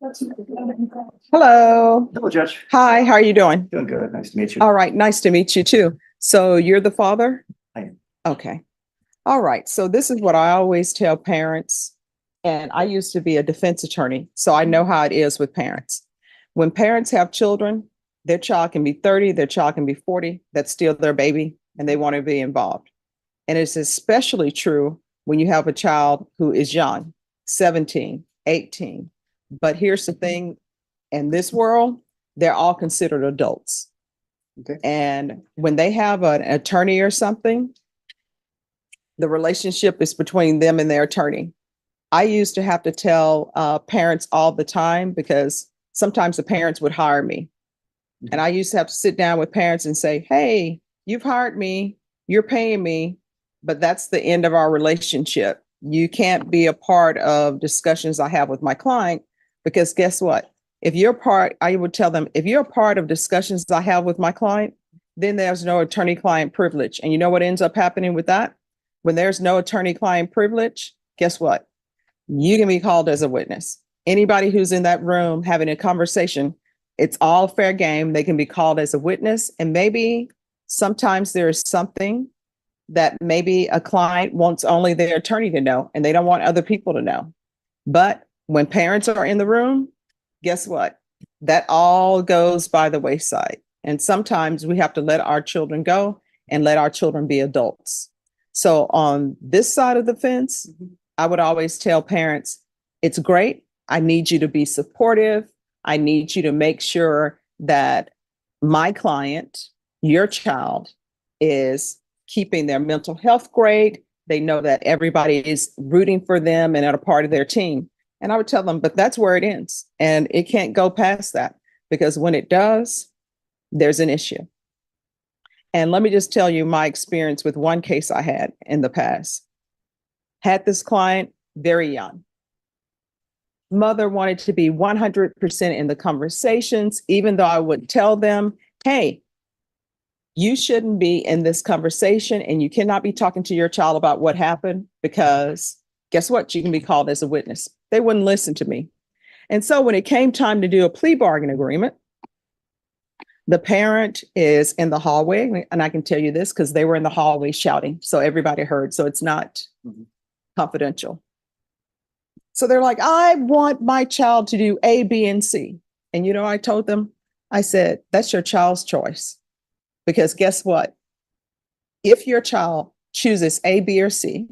Hello. Hello, Judge. Hi, how are you doing? Doing good. Nice to meet you. All right, nice to meet you too. So you're the father? I am. Okay. All right. So this is what I always tell parents. And I used to be a defense attorney, so I know how it is with parents. When parents have children, their child can be 30, their child can be 40, that's still their baby, and they want to be involved. And it's especially true when you have a child who is young, 17, 18. But here's the thing, in this world, they're all considered adults. Okay. And when they have an attorney or something, the relationship is between them and their attorney. I used to have to tell parents all the time because sometimes the parents would hire me. And I used to have to sit down with parents and say, hey, you've hired me, you're paying me, but that's the end of our relationship. You can't be a part of discussions I have with my client because guess what? If you're part, I would tell them, if you're a part of discussions I have with my client, then there's no attorney-client privilege. And you know what ends up happening with that? When there's no attorney-client privilege, guess what? You can be called as a witness. Anybody who's in that room having a conversation, it's all fair game. They can be called as a witness. And maybe sometimes there is something that maybe a client wants only their attorney to know, and they don't want other people to know. But when parents are in the room, guess what? That all goes by the wayside. And sometimes we have to let our children go and let our children be adults. So on this side of the fence, I would always tell parents, it's great. I need you to be supportive. I need you to make sure that my client, your child, is keeping their mental health great. They know that everybody is rooting for them and are a part of their team. And I would tell them, but that's where it ends. And it can't go past that because when it does, there's an issue. And let me just tell you my experience with one case I had in the past. Had this client very young. Mother wanted to be 100% in the conversations, even though I would tell them, hey, you shouldn't be in this conversation and you cannot be talking to your child about what happened because guess what? You can be called as a witness. They wouldn't listen to me. And so when it came time to do a plea bargain agreement, the parent is in the hallway. And I can tell you this because they were in the hallway shouting. So everybody heard. So it's not confidential. So they're like, I want my child to do A, B, and C. And you know, I told them, I said, that's your child's choice. Because guess what? If your child chooses A, B, or C,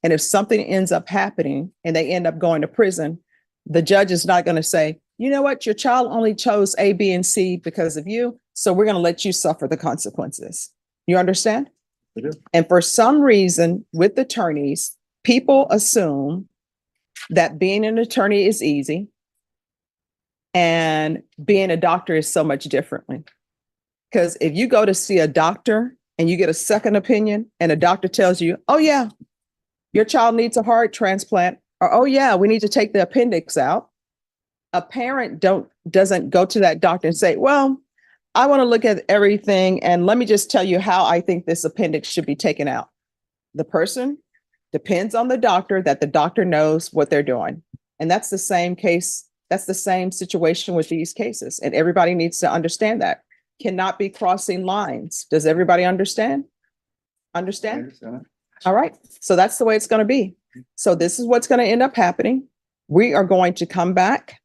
and if something ends up happening and they end up going to prison, the judge is not going to say, you know what, your child only chose A, B, and C because of you. So we're going to let you suffer the consequences. You understand? I do. And for some reason with attorneys, people assume that being an attorney is easy and being a doctor is so much differently. Because if you go to see a doctor and you get a second opinion and a doctor tells you, oh yeah, your child needs a heart transplant, or oh yeah, we need to take the appendix out. A parent doesn't go to that doctor and say, well, I want to look at everything and let me just tell you how I think this appendix should be taken out. The person depends on the doctor, that the doctor knows what they're doing. And that's the same case. That's the same situation with these cases. And everybody needs to understand that. Cannot be crossing lines. Does everybody understand? Understand? I understand. All right. So that's the way it's going to be. So this is what's going to end up happening. We are going to come back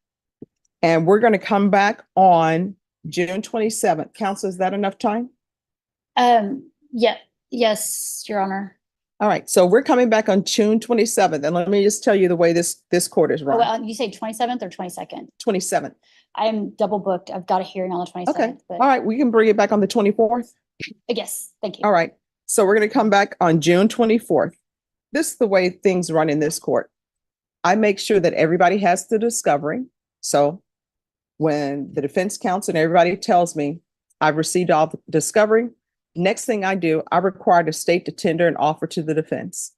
and we're going to come back on June 27th. Counsel, is that enough time? Yeah. Yes, Your Honor. All right. So we're coming back on June 27th. And let me just tell you the way this court is Oh, run. well, you say 27th or 22nd? 27th. I'm double booked. I've got a hearing on the 27th. Okay. But All right. We can bring it back on the 24th. yes, thank you. All right. So we're going to come back on June 24th. This is the way things run in this court. I make sure that everybody has the discovery. So when the defense counsel and everybody tells me I've received all the discovery, next thing I do, I require the state to tender an offer to the defense.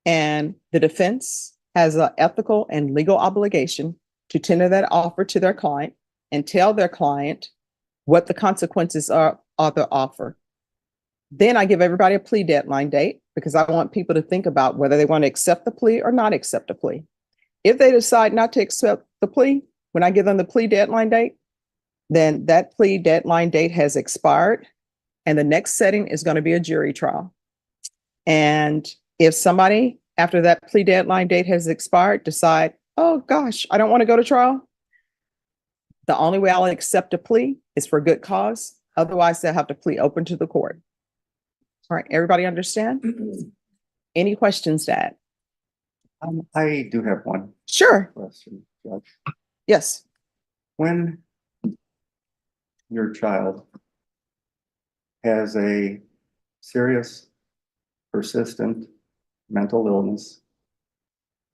And the defense has an ethical and legal obligation to tender that offer to their client and tell their client what the consequences are of the offer. Then I give everybody a plea deadline date because I want people to think about whether they want to accept the plea or not accept the plea. If they decide not to accept the plea, when I give them the plea deadline date, then that plea deadline date has expired and the next setting is going to be a jury trial. And if somebody after that plea deadline date has expired decide, oh gosh, I don't want to go to trial, the only way I'll accept a plea is for good cause. Otherwise, they'll have to plea open to the court. All right, everybody understand? Any questions, Dad? I do have one Sure. question, Judge. Yes. When your child has a serious, persistent mental illness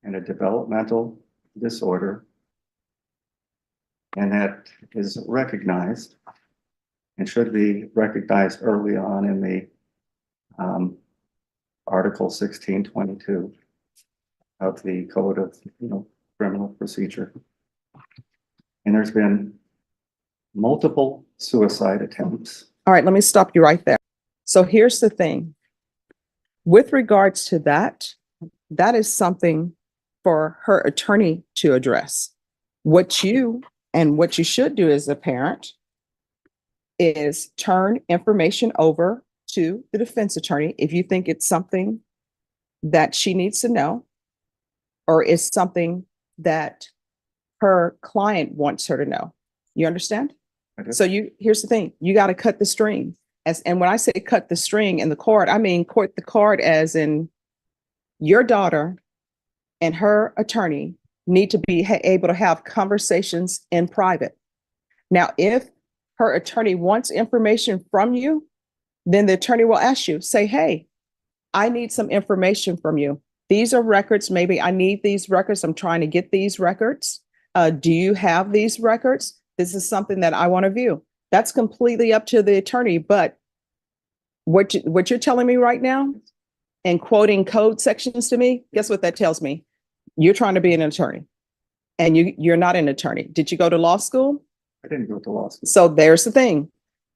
and a developmental disorder, and that is recognized and should be recognized early on in the Article 1622 of the Code of Criminal Procedure. And there's been multiple suicide attempts. All right, let me stop you right there. So here's the thing. With regards to that, that is something for her attorney to address. What you should do as a parent is turn information over to the defense attorney if you think it's something that she needs to know or is something that her client wants her to know. You understand? So here's the thing, you got to cut the string. And when I say cut the string in the court, I mean court the court as in your daughter and her attorney need to be able to have conversations in private. Now, if her attorney wants information from you, then the attorney will ask you, say, hey, I need some information from you. These are records. Maybe I need these records. I'm trying to get these records. Do you have these records? This is something that I want to view. That's completely up to the attorney. But what you're telling me right now and quoting code sections to me, guess what that tells me? You're trying to be an attorney and you're not an attorney. Did you go to law school? I didn't go to law school. So there's the thing.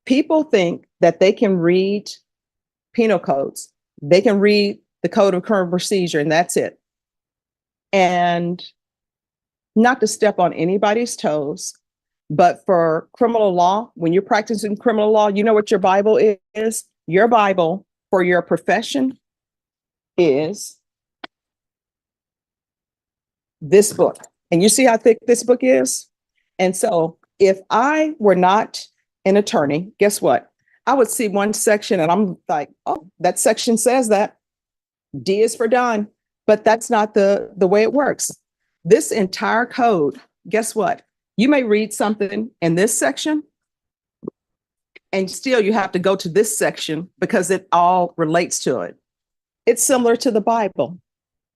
People think that they can read penal codes. They can read the Code of Criminal Procedure and that's it. And not to step on anybody's toes, but for criminal law, when you're practicing criminal law, you know what your Bible is? Your Bible for your profession is this book. And you see how thick this book is? And so if I were not an attorney, guess what? I would see one section and I'm like, oh, that section says that. D is for done. But that's not the way it works. This entire code, guess what? You may read something in this section and still you have to go to this section because it all relates to it. It's similar to the Bible.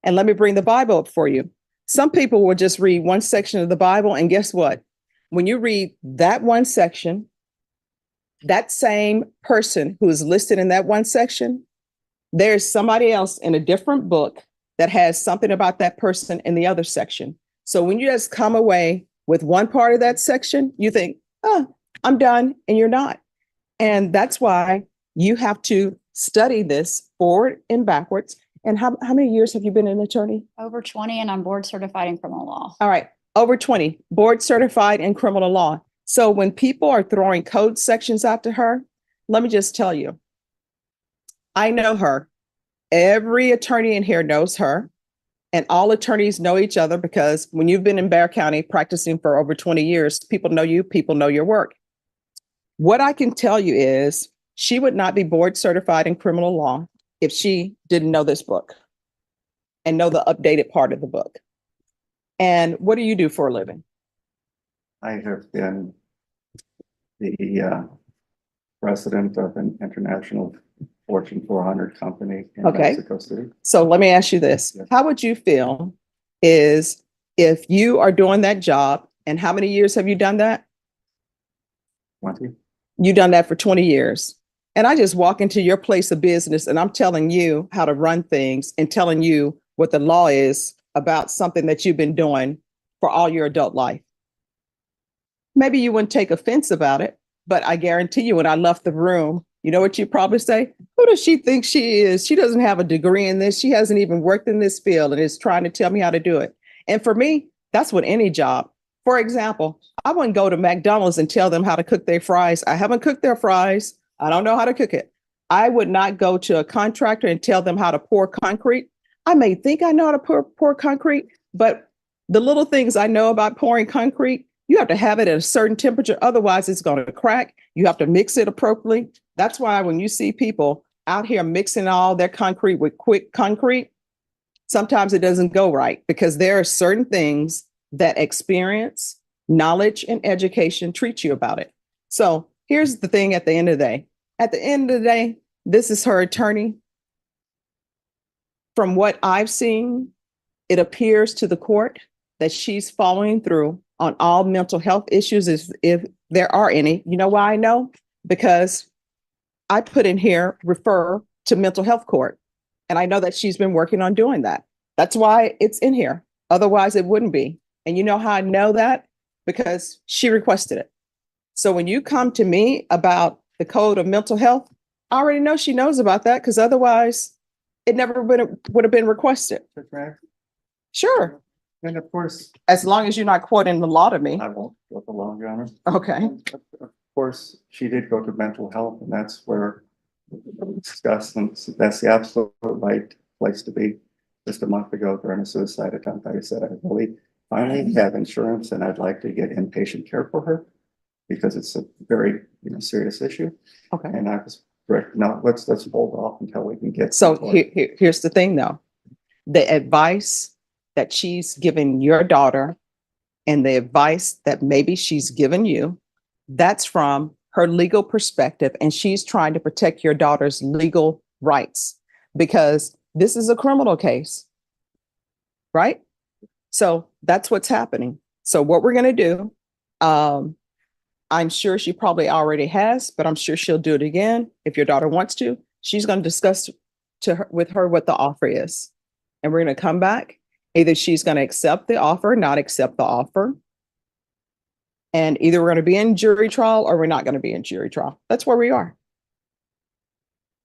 And let me bring the Bible up for you. Some people will just read one section of the Bible and guess what? When you read that one section, that same person who is listed in that one section, there's somebody else in a different book that has something about that person in the other section. So when you just come away with one part of that section, you think, oh, I'm done, and you're not. And that's why you have to study this forward and backwards. And how many years have you been an attorney? Over 20, and I'm board certified in criminal law. All right, over 20, board certified in criminal law. So when people are throwing code sections out to her, let me just tell you, I know her. Every attorney in here knows her. And all attorneys know each other because when you've been in Bexar County practicing for over 20 years, people know you, people know your work. What I can tell you is she would not be board certified in criminal law if she didn't know this book and know the updated part of the book. And what do you do for a living? I have been the president of an international Fortune 400 company in Mexico City. So let me ask you this. Yes. How would you feel is if you are doing that job, and how many years have you done that? 20. You've done that for 20 years. And I just walk into your place of business and I'm telling you how to run things and telling you what the law is about something that you've been doing for all your adult life. Maybe you wouldn't take offense about it, but I guarantee you when I left the room, you know what you probably say? Who does she think she is? She doesn't have a degree in this. She hasn't even worked in this field and is trying to tell me how to do it. And for me, that's what any job. For example, I wouldn't go to McDonald's and tell them how to cook their fries. I haven't cooked their fries. I don't know how to cook it. I would not go to a contractor and tell them how to pour concrete. I may think I know how to pour concrete, but the little things I know about pouring concrete, you have to have it at a certain temperature. Otherwise, it's going to crack. You have to mix it appropriately. That's why when you see people out here mixing all their concrete with quick concrete, sometimes it doesn't go right because there are certain things that experience, knowledge, and education treat you about it. So here's the thing at the end of the day. At the end of the day, this is her attorney. From what I've seen, it appears to the court that she's following through on all mental health issues if there are any. You know why I know? Because I put in here, refer to mental health court. And I know that she's been working on doing that. That's why it's in here. Otherwise, it wouldn't be. And you know how I know that? Because she requested it. So when you come to me about the code of mental health, I already know she knows about that because otherwise it never would have been requested. Sure. And of course, As long as you're not quoting the law to me. I won't go the long, Your Honor. Okay. Of course, she did go to mental health, and that's where we discussed, and that's the absolute right place to be. Just a month ago during a suicide attempt, I said, I really finally have insurance and I'd like to get inpatient care for her because it's a very, serious issue. Okay. And I was correct. No, let's hold off until we can get. So here's the thing though. The advice that she's given your daughter and the advice that maybe she's given you, that's from her legal perspective. And she's trying to protect your daughter's legal rights because this is a criminal case, right? So that's what's happening. So what we're going to do, I'm sure she probably already has, but I'm sure she'll do it again. If your daughter wants to, she's going to discuss with her what the offer is. And we're going to come back. Either she's going to accept the offer, not accept the offer. And either we're going to be in jury trial or we're not going to be in jury trial. That's where we are.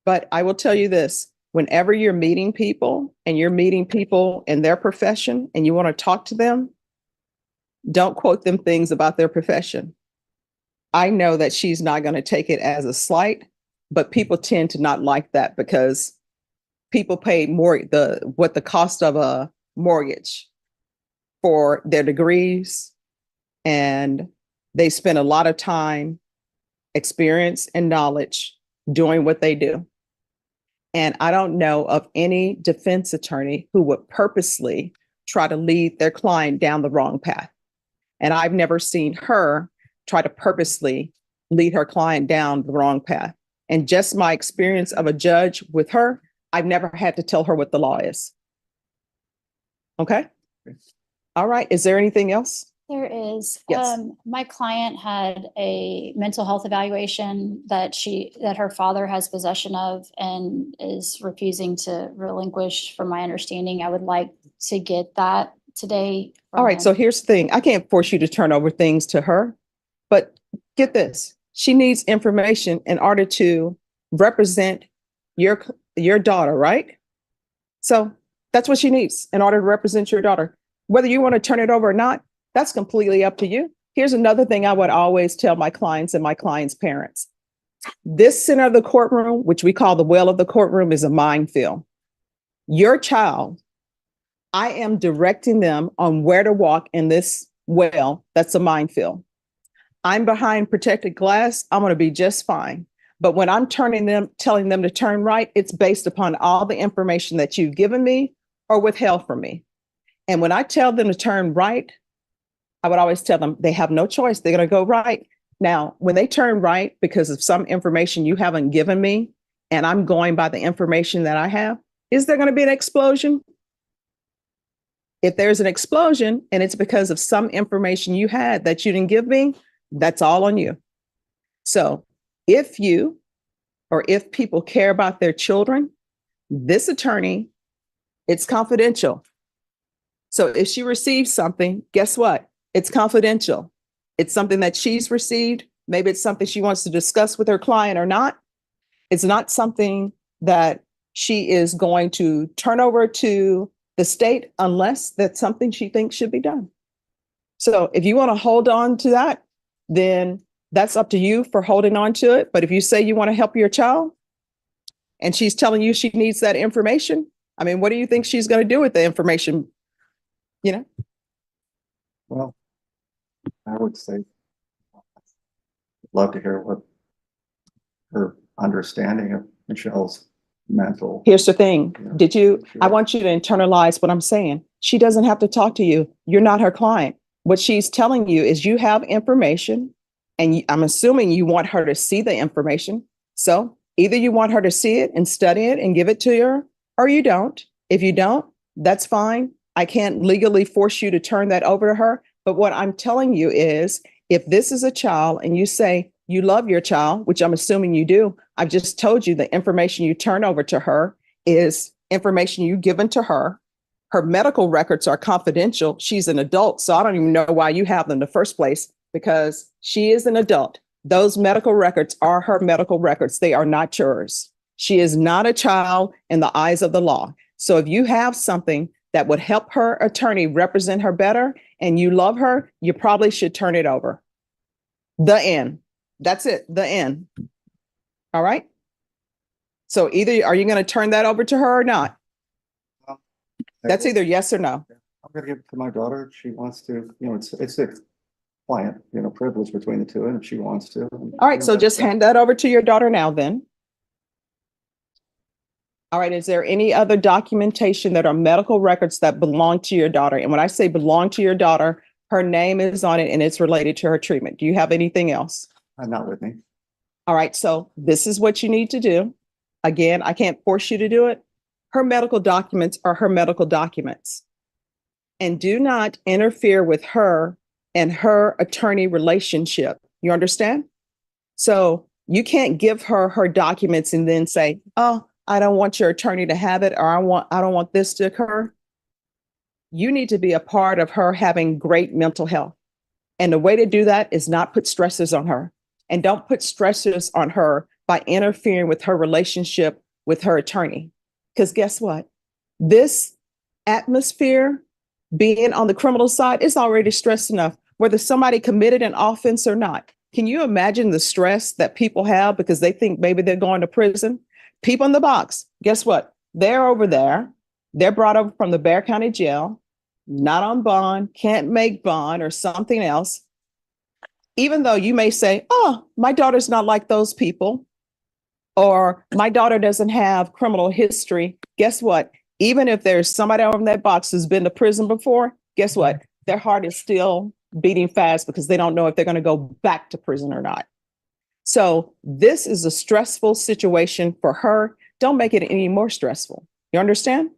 But I will tell you this, whenever you're meeting people and you're meeting people in their profession and you want to talk to them, don't quote them things about their profession. I know that she's not going to take it as a slight, but people tend to not like that because people pay more what the cost of a mortgage for their degrees, and they spend a lot of time, experience, and knowledge doing what they do. And I don't know of any defense attorney who would purposely try to lead their client down the wrong path. And I've never seen her try to purposely lead her client down the wrong path. And just my experience of a judge with her, I've never had to tell her what the law is. Okay. All right. Is there anything else? There is. Yes. My client had a mental health evaluation that her father has possession of and is refusing to relinquish, from my understanding. I would like to get that today. All right. So here's the thing. I can't force you to turn over things to her, but get this. She needs information in order to represent your daughter, right? So that's what she needs in order to represent your daughter. Whether you want to turn it over or not, that's completely up to you. Here's another thing I would always tell my clients and my clients' parents. This center of the courtroom, which we call the well of the courtroom, is a minefield. Your child, I am directing them on where to walk in this well. That's a minefield. I'm behind protected glass. I'm going to be just fine. But when I'm telling them to turn right, it's based upon all the information that you've given me or withheld from me. And when I tell them to turn right, I would always tell them they have no choice. They're going to go right. Now, when they turn right because of some information you haven't given me, and I'm going by the information that I have, is there going to be an explosion? If there's an explosion and it's because of some information you had that you didn't give me, that's all on you. So if people care about their children, this attorney, it's confidential. So if she receives something, guess what? It's confidential. It's something that she's received. Maybe it's something she wants to discuss with her client or not. It's not something that she is going to turn over to the state unless that's something she thinks should be done. So if you want to hold on to that, then that's up to you for holding on to it. But if you say you want to help your child and she's telling you she needs that information, I mean, what do you think she's going to do with the information? You know? Well, I would say, love to hear what her understanding of Michelle's mental. Here's the thing. Yeah. I want you to internalize what I'm saying. She doesn't have to talk to you. You're not her client. What she's telling you is you have information and I'm assuming you want her to see the information. So either you want her to see it and study it and give it to her, or you don't. If you don't, that's fine. I can't legally force you to turn that over to her. But what I'm telling you is if this is a child and you say you love your child, which I'm assuming you do, I've just told you the information you turn over to her is information you given to her. Her medical records are confidential. She's an adult, so I don't even know why you have them in the first place because she is an adult. Those medical records are her medical records. They are not yours. She is not a child in the eyes of the law. So if you have something that would help her attorney represent her better and you love her, you probably should turn it over. The end. That's it. The end. All right. So either are you going to turn that over to her or not? That's either yes or no. I'm gonna give it to my daughter. If she wants to, it's a client, privilege between the two, and if she wants to. All right. So just hand that over to your daughter now then. All right. Is there any other documentation that are medical records that belong to your daughter? And when I say belong to your daughter, her name is on it and it's related to her treatment. Do you have anything else? Not with me. All right. So this is what you need to do. Again, I can't force you to do it. Her medical documents are her medical documents. And do not interfere with her and her attorney relationship. You understand? So you can't give her her documents and then say, oh, I don't want your attorney to have it, or I don't want this to occur. You need to be a part of her having great mental health. And the way to do that is not put stressors on her. And don't put stressors on her by interfering with her relationship with her attorney. Because guess what? This atmosphere, being on the criminal side, is already stressed enough, whether somebody committed an offense or not. Can you imagine the stress that people have because they think maybe they're going to prison? People in the box, guess what? They're over there. They're brought over from the Bexar County Jail, not on bond, can't make bond or something else. Even though you may say, oh, my daughter's not like those people, or my daughter doesn't have criminal history. Guess what? Even if there's somebody over in that box who's been to prison before, guess what? Their heart is still beating fast because they don't know if they're going to go back to prison or not. So this is a stressful situation for her. Don't make it any more stressful. You understand?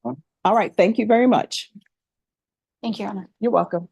All right. Thank you very much. Thank you, Your Honor. You're welcome.